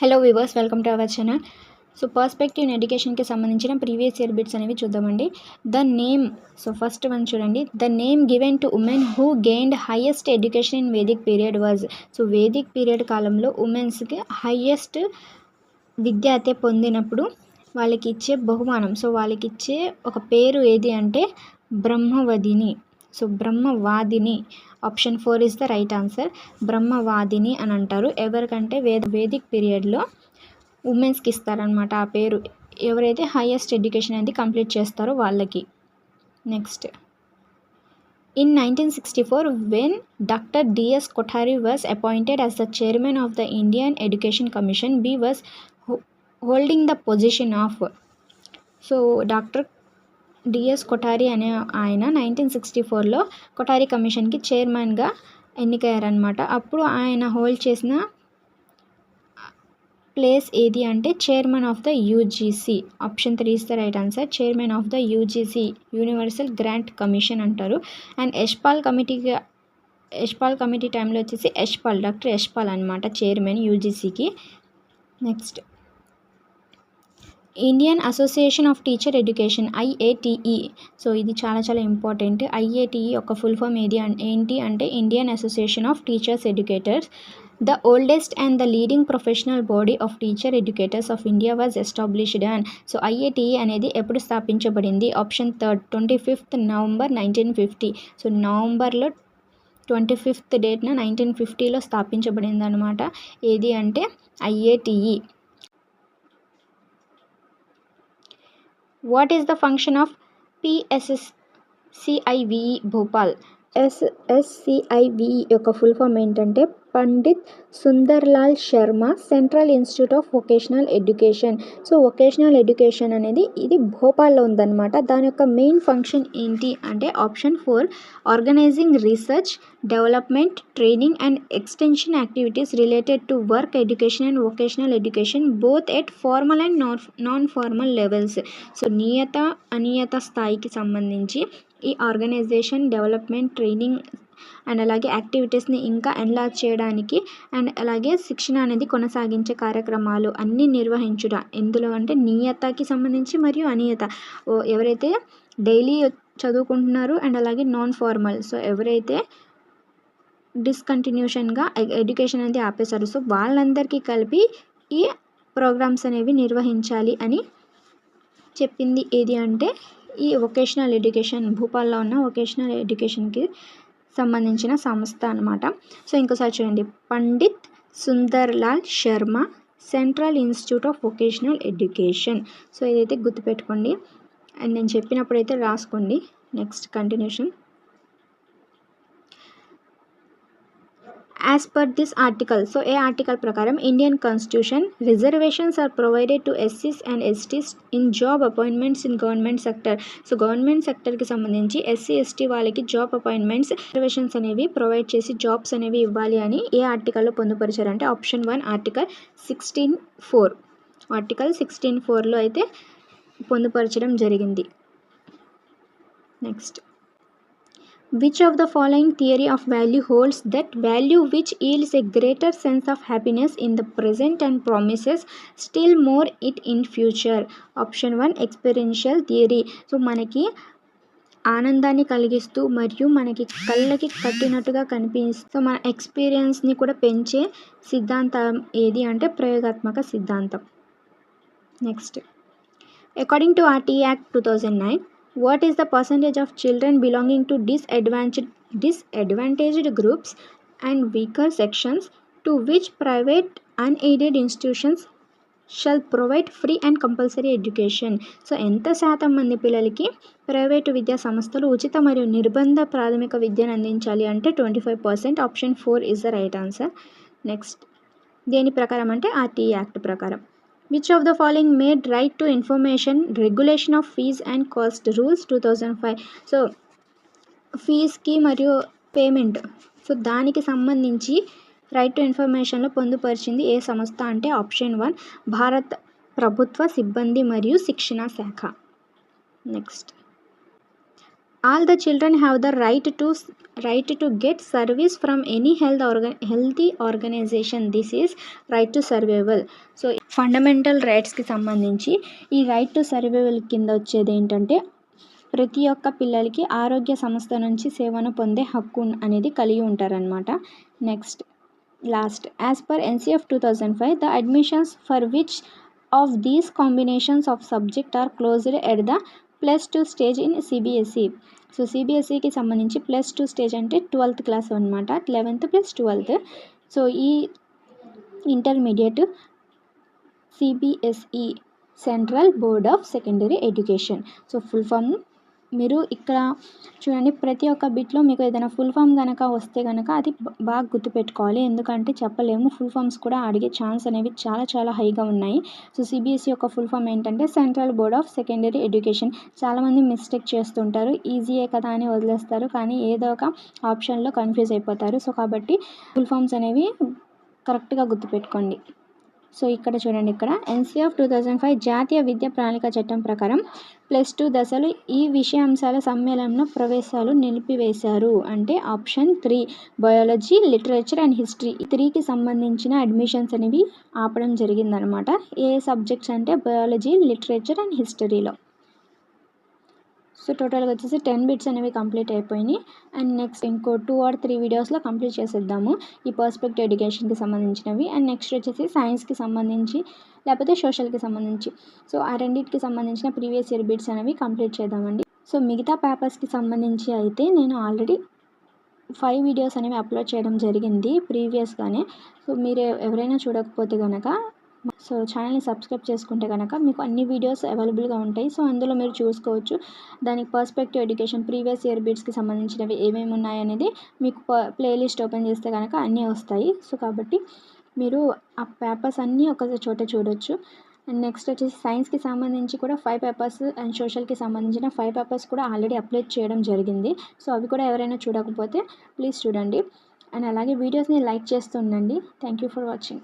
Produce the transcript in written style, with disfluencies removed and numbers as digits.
Hello viewers, welcome to our channel. So perspective in ఎడ్యుకేషన్కి సంబంధించిన previous year bits అనేవి చూద్దామండి. The name, so first one చూడండి. The name given to women who gained highest education in Vedic period was. So Vedic period కాలంలో ఉమెన్స్కి highest విద్య అయితే పొందినప్పుడు వాళ్ళకి ఇచ్చే బహుమానం, సో వాళ్ళకి ఇచ్చే ఒక పేరు ఏది అంటే brahmavadini. So brahmavadini, option 4 is the right answer. Brahmavadini అని అంటారు. ఎవరికంటే వేదిక్ పీరియడ్లో ఉమెన్స్కి ఇస్తారనమాట ఆ పేరు, ఎవరైతే హైయెస్ట్ ఎడ్యుకేషన్ అనేది కంప్లీట్ చేస్తారో వాళ్ళకి. Next, in 1964 when Dr. D.S. Kothari was appointed as the chairman of the Indian Education Commission, B was holding the position of. So doctor D S Kothari అనే ఆయన 1964లో కొఠారి కమిషన్కి చైర్మన్గా ఎన్నికయ్యారనమాట. అప్పుడు ఆయన హోల్డ్ చేసిన ప్లేస్ ఏది అంటే chairman of the UGC. Option 3 is the right answer. Chairman of the UGC, universal grant commission అంటారు. అండ్ యశ్పాల్ కమిటీ టైంలో వచ్చేసి డాక్టర్ యశ్పాల్ అనమాట చైర్మన్ యూజీసీకి. Next, Indian association of teacher education, IATE. So ఇది చాలా ఇంపార్టెంట్. ఐఏటిఈ యొక్క ఫుల్ ఫామ్ ఏంటి అంటే Indian association of teachers educators. The oldest and the leading professional body of teacher educators of India was established on. So IATE అనేది ఎప్పుడు స్థాపించబడింది? Option 3, 25th November 1950. So నవంబర్లో 25th డేట్న 1950లో స్థాపించబడింది అనమాట. ఏది అంటే IATE. What is the function of PSSCIVE Bhopal? SSCIVE యొక్క full form ఏంటంటే Pandit Sunderlal Sharma central institute of vocational education. So vocational education అనేది ఇది భోపాల్లో ఉందన్నమాట. దాని యొక్క మెయిన్ ఫంక్షన్ ఏంటి అంటే option 4, organizing research, development, training and extension activities related to work education and vocational education both at formal and non formal levels. So నియత అనియత స్థాయికి సంబంధించి ఈ ఆర్గనైజేషన్, డెవలప్మెంట్, ట్రైనింగ్ అండ్ అలాగే యాక్టివిటీస్ని ఇంకా ఎన్లార్జ్ చేయడానికి అండ్ అలాగే శిక్షణ అనేది కొనసాగించే కార్యక్రమాలు అన్నీ నిర్వహించుట. ఎందులో అంటే నియతకి సంబంధించి మరియు అనియత, ఎవరైతే డైలీ చదువుకుంటున్నారు అండ్ అలాగే నాన్ ఫార్మల్, సో ఎవరైతే డిస్కంటిన్యూషన్గా ఎడ్యుకేషన్ అనేది ఆపేశారు, సో వాళ్ళందరికీ కలిపి ఈ ప్రోగ్రామ్స్ అనేవి నిర్వహించాలి అని చెప్పింది ఏది అంటే ఈ వొకేషనల్ ఎడ్యుకేషన్, భూపాల్లో ఉన్న వొకేషనల్ ఎడ్యుకేషన్కి సంబంధించిన సంస్థ అనమాట. సో ఇంకోసారి చూడండి, Pandit Sunderlal Sharma central institute of vocational education. So ఇదైతే గుర్తుపెట్టుకోండి అండ్ నేను చెప్పినప్పుడు అయితే రాసుకోండి. Next continuation. As per this article, so ఏ ఆర్టికల్ ప్రకారం Indian constitution reservations are provided to ఎస్సీస్ and STs in job appointments in government sector. So government సెక్టర్కి సంబంధించి ఎస్సీ ఎస్టీ వాళ్ళకి జాబ్ అపాయింట్మెంట్స్, రిజర్వేషన్స్ అనేవి ప్రొవైడ్ చేసి జాబ్స్ అనేవి ఇవ్వాలి అని ఏ ఆర్టికల్లో పొందుపరిచారంటే ఆప్షన్ 1, ఆర్టికల్ 16(4). ఆర్టికల్ 16(4)లో అయితే పొందుపరచడం జరిగింది. Next, which of the following theory of value holds that value which yields a greater sense of happiness in the present and promises still more it in future? Option 1, experiential theory. So మనకి ఆనందాన్ని కలిగిస్తూ మరియు మనకి కళ్ళకి కట్టినట్టుగా కనిపిస్తూ మన ఎక్స్పీరియన్స్ని కూడా పెంచే సిద్ధాంతం ఏది అంటే ప్రయోగాత్మక సిద్ధాంతం. Next, according to RT Act 2009, what is the percentage of children belonging to disadvantaged groups and weaker sections to which private unaided institutions shall provide free and compulsory education? So ఎంత శాతం మంది పిల్లలకి ప్రైవేటు విద్యా సంస్థలు ఉచిత మరియు నిర్బంధ ప్రాథమిక విద్యను అందించాలి అంటే 25%. Option 4 is the right answer. Next, దేని ప్రకారం అంటే RT Act ప్రకారం. Which of the following made right to information, regulation of fees and cost rules 2005? So ఫీజ్కి మరియు పేమెంట్, సో దానికి సంబంధించి రైట్ టు ఇన్ఫర్మేషన్లో పొందుపరిచింది ఏ సంస్థ అంటే ఆప్షన్ 1, భారత ప్రభుత్వ సిబ్బంది మరియు శిక్షణ శాఖ. Next, all the children have the right to right to get service from any healthy organization. This is right to survival. So fundamental రైట్స్కి సంబంధించి ఈ రైట్ టు సర్వైవల్ కింద వచ్చేది ఏంటంటే ప్రతి ఒక్క పిల్లలకి ఆరోగ్య సంస్థ నుంచి సేవను పొందే హక్కు అనేది కలిగి ఉంటారనమాట. Next last, as per NCF 2005 the admissions for which of these combinations of subject are closed at the +2 stage in CBSE. So CBSEకి సంబంధించి +2 స్టేజ్ అంటే 12th క్లాస్ అనమాట, 11th + 12th. సో ఈ intermediate CBSE central board of secondary education. So full form మీరు ఇక్కడ చూడండి, ప్రతి ఒక్క బిట్లో మీకు ఏదైనా ఫుల్ ఫామ్ కనుక వస్తే కనుక అది బాగా గుర్తుపెట్టుకోవాలి. ఎందుకంటే చెప్పలేము, ఫుల్ ఫామ్స్ కూడా అడిగే ఛాన్స్ అనేవి చాలా చాలా హైగా ఉన్నాయి. సో CBSE యొక్క ఫుల్ ఫామ్ ఏంటంటే central board of secondary education. చాలామంది మిస్టేక్ చేస్తుంటారు, ఈజీయే కదా అని వదిలేస్తారు, కానీ ఏదో ఒక ఆప్షన్లో కన్ఫ్యూజ్ అయిపోతారు. సో కాబట్టి ఫుల్ ఫామ్స్ అనేవి కరెక్ట్గా గుర్తుపెట్టుకోండి. సో ఇక్కడ చూడండి, ఇక్కడ NCF 2005 జాతీయ విద్యా ప్రణాళిక చట్టం ప్రకారం +2 దశలు ఈ విషయాంశాల సమ్మేళనంలో ప్రవేశాలు నిలిపివేశారు. అంటే option 3 biology, literature and history. ఈ 3కి సంబంధించిన అడ్మిషన్స్ అనేవి ఆపడం జరిగిందనమాట. ఏ సబ్జెక్ట్స్ అంటే బయాలజీ, లిటరేచర్ అండ్ హిస్టరీలో. సో టోటల్గా వచ్చేసి 10 బిట్స్ అనేవి కంప్లీట్ అయిపోయినాయి. అండ్ నెక్స్ట్ ఇంకో 2 or 3 వీడియోస్లో కంప్లీట్ చేసేద్దాము ఈ పర్స్పెక్టివ్ ఎడ్యుకేషన్కి సంబంధించినవి. అండ్ నెక్స్ట్ వచ్చేసి సైన్స్కి సంబంధించి లేకపోతే సోషల్కి సంబంధించి, సో ఆ రెండింటికి సంబంధించిన ప్రీవియస్ ఇయర్ బిట్స్ అనేవి కంప్లీట్ చేద్దామండి. సో మిగతా పేపర్స్కి సంబంధించి అయితే నేను ఆల్రెడీ 5 వీడియోస్ అనేవి అప్లోడ్ చేయడం జరిగింది ప్రీవియస్గానే. సో మీరు ఎవరైనా చూడకపోతే కనుక సో ఛానల్ని సబ్స్క్రైబ్ చేసుకుంటే కనుక మీకు అన్ని వీడియోస్ అవైలబుల్గా ఉంటాయి. సో అందులో మీరు చూసుకోవచ్చు దానికి పర్స్పెక్టివ్ ఎడ్యుకేషన్ ప్రీవియస్ ఇయర్ బిట్స్కి సంబంధించినవి ఏమేమి ఉన్నాయనేది మీకు ప్లేలిస్ట్ ఓపెన్ చేస్తే కనుక అన్నీ వస్తాయి. సో కాబట్టి మీరు ఆ పేపర్స్ అన్నీ ఒక చోట చూడొచ్చు. అండ్ నెక్స్ట్ వచ్చేసి సైన్స్కి సంబంధించి కూడా 5 పేపర్స్ అండ్ సోషల్కి సంబంధించిన 5 పేపర్స్ కూడా ఆల్రెడీ అప్లోడ్ చేయడం జరిగింది. సో అవి కూడా ఎవరైనా చూడకపోతే ప్లీజ్ చూడండి. అండ్ అలాగే వీడియోస్ని లైక్ చేస్తూ ఉండండి. Thank you for watching.